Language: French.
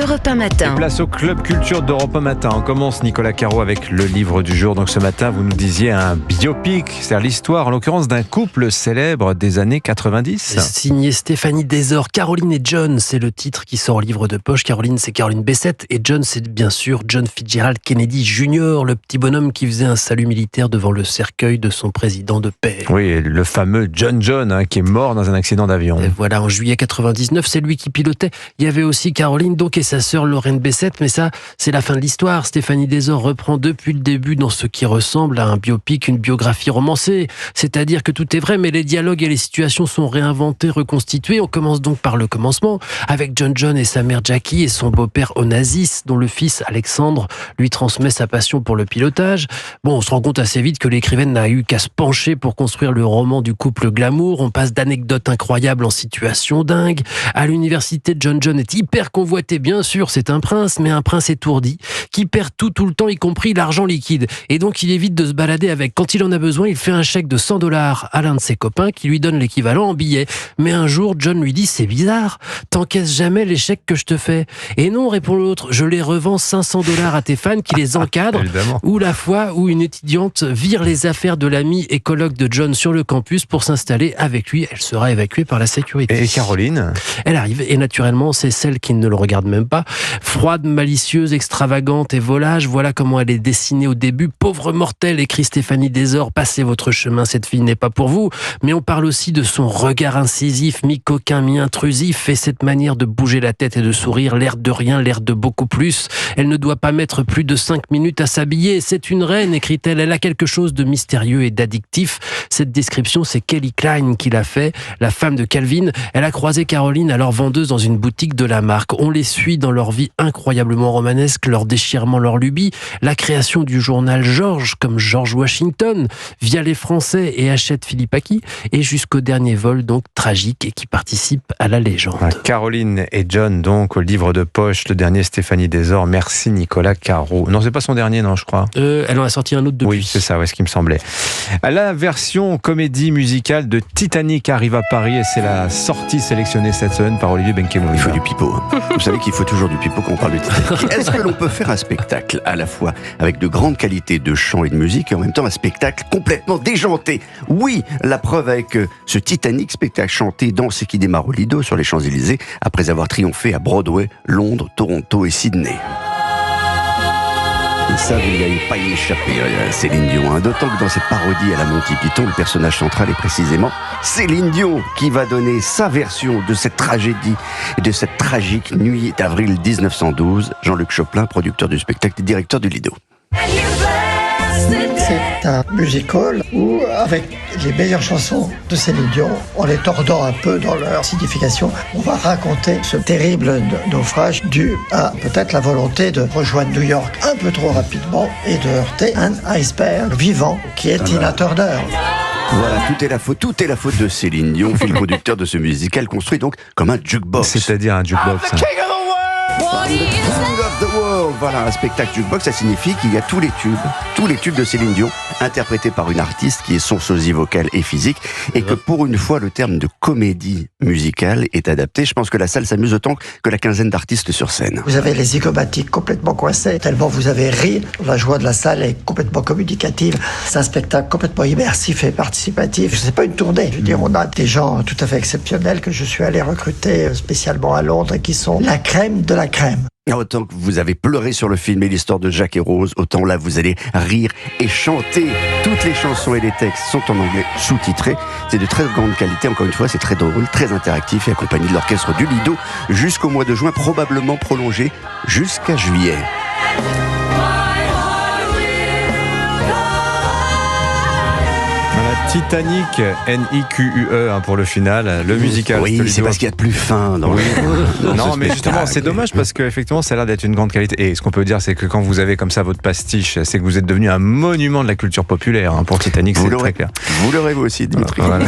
Europe 1 Matin. Et place au Club Culture d'Europe 1 Matin. On commence, Nicolas Caro, avec le livre du jour. Donc ce matin, vous nous disiez un biopic, c'est-à-dire l'histoire, en l'occurrence, d'un couple célèbre des années 90. Signé Stéphanie Desor, Caroline et John, c'est le titre qui sort au livre de poche. Caroline, c'est Caroline Bessette, et John, c'est bien sûr John Fitzgerald Kennedy Jr., le petit bonhomme qui faisait un salut militaire devant le cercueil de son président de paix. Oui, le fameux John, qui est mort dans un accident d'avion. Et voilà, en juillet 99, c'est lui qui pilotait. Il y avait aussi Caroline, donc, et sa sœur Lorraine Bessette, mais ça, c'est la fin de l'histoire. Stéphanie Desor reprend depuis le début dans ce qui ressemble à un biopic, une biographie romancée. C'est-à-dire que tout est vrai, mais les dialogues et les situations sont réinventés, reconstitués. On commence donc par le commencement, avec John et sa mère Jackie et son beau-père Onassis, dont le fils Alexandre lui transmet sa passion pour le pilotage. Bon, on se rend compte assez vite que l'écrivaine n'a eu qu'à se pencher pour construire le roman du couple glamour. On passe d'anecdotes incroyables en situations dingues. À l'université, John est hyper convoité, bien sûr, c'est un prince, mais un prince étourdi, qui perd tout le temps, y compris l'argent liquide. Et donc, il évite de se balader avec. Quand il en a besoin, il fait un chèque de $100 à l'un de ses copains, qui lui donne l'équivalent en billets. Mais un jour, John lui dit, c'est bizarre, t'encaisses jamais les chèques que je te fais. Et non, répond l'autre, je les revends $500 à tes fans qui les encadrent. Ou la fois où une étudiante vire les affaires de l'ami et coloc de John sur le campus pour s'installer avec lui. Elle sera évacuée par la sécurité. Et Caroline ? Elle arrive, et naturellement, c'est celle qui ne le regarde même pas. Froide, malicieuse, extravagante et volage, voilà comment elle est dessinée au début. Pauvre mortelle, écrit Stéphanie Desor, passez votre chemin, cette fille n'est pas pour vous. Mais on parle aussi de son regard incisif, mi-coquin, mi-intrusif, et cette manière de bouger la tête et de sourire, l'air de rien, l'air de beaucoup plus. Elle ne doit pas mettre plus de 5 minutes à s'habiller. C'est une reine, écrit-elle. Elle a quelque chose de mystérieux et d'addictif. Cette description, c'est Kelly Klein qui l'a fait, la femme de Calvin. Elle a croisé Caroline, alors vendeuse dans une boutique de la marque. On les suit dans leur vie incroyablement romanesque, leur déchirement, leur lubie, la création du journal George, comme George Washington, via les Français et Hachette Philippaki, et jusqu'au dernier vol, donc tragique, et qui participe à la légende. Caroline et John, donc, au livre de poche, le dernier Stéphanie Desor. Merci Nicolas Caro. Non, c'est pas son dernier, non, je crois. Elle en a sorti un autre depuis. Oui, c'est ça, ouais, ce qui me semblait. La version comédie musicale de Titanic arrive à Paris, et c'est la sortie sélectionnée cette semaine par Olivier Benkemoun. Il faut du pipeau. Vous savez qu'il faut toujours du pipeau quand on parle de Titanic. Est-ce que l'on peut faire un spectacle à la fois avec de grandes qualités de chant et de musique et en même temps un spectacle complètement déjanté? Oui, la preuve avec ce Titanic, spectacle chanté, dansé qui démarre au Lido sur les Champs-Élysées après avoir triomphé à Broadway, Londres, Toronto et Sydney. Et ça, vous n'allez pas y échapper, Céline Dion. D'autant que dans cette parodie à la Monty Python, le personnage central est précisément Céline Dion, qui va donner sa version de cette tragédie et de cette tragique nuit d'avril 1912. Jean-Luc Choplin, producteur du spectacle et directeur du Lido. C'est un musical où, avec les meilleures chansons de Céline Dion, en les tordant un peu dans leur signification, on va raconter ce terrible naufrage dû à peut-être la volonté de rejoindre New York un peu trop rapidement et de heurter un iceberg vivant qui est Tina Turner. Voilà, tout est la faute de Céline Dion, fil conducteur de ce musical construit donc comme un jukebox. C'est-à-dire un jukebox. King of the World. Voilà, un spectacle jukebox, ça signifie qu'il y a tous les tubes de Céline Dion, interprétés par une artiste qui est son sosie vocale et physique, et que pour une fois, le terme de comédie musicale est adapté. Je pense que la salle s'amuse autant que la quinzaine d'artistes sur scène. Vous avez les zygomatiques complètement coincés, tellement vous avez ri. La joie de la salle est complètement communicative. C'est un spectacle complètement immersif et participatif. C'est pas une tournée. Je veux dire, on a des gens tout à fait exceptionnels que je suis allé recruter spécialement à Londres et qui sont la crème de la crème. Autant que vous avez pleuré sur le film et l'histoire de Jacques et Rose, autant là vous allez rire et chanter. Toutes les chansons et les textes sont en anglais sous-titrés. C'est de très grande qualité, encore une fois, c'est très drôle, très interactif et accompagné de l'orchestre du Lido jusqu'au mois de juin, probablement prolongé jusqu'à juillet. Titanic, N-I-Q-U-E pour le final, le musical. Oui, c'est parce qu'il y a de plus fin dans le Non, mais justement, c'est dommage parce qu'effectivement, ça a l'air d'être une grande qualité. Et ce qu'on peut dire, c'est que quand vous avez comme ça votre pastiche, c'est que vous êtes devenu un monument de la culture populaire. Pour Titanic, c'est très clair. Vous l'aurez vous aussi, Dimitri. Voilà.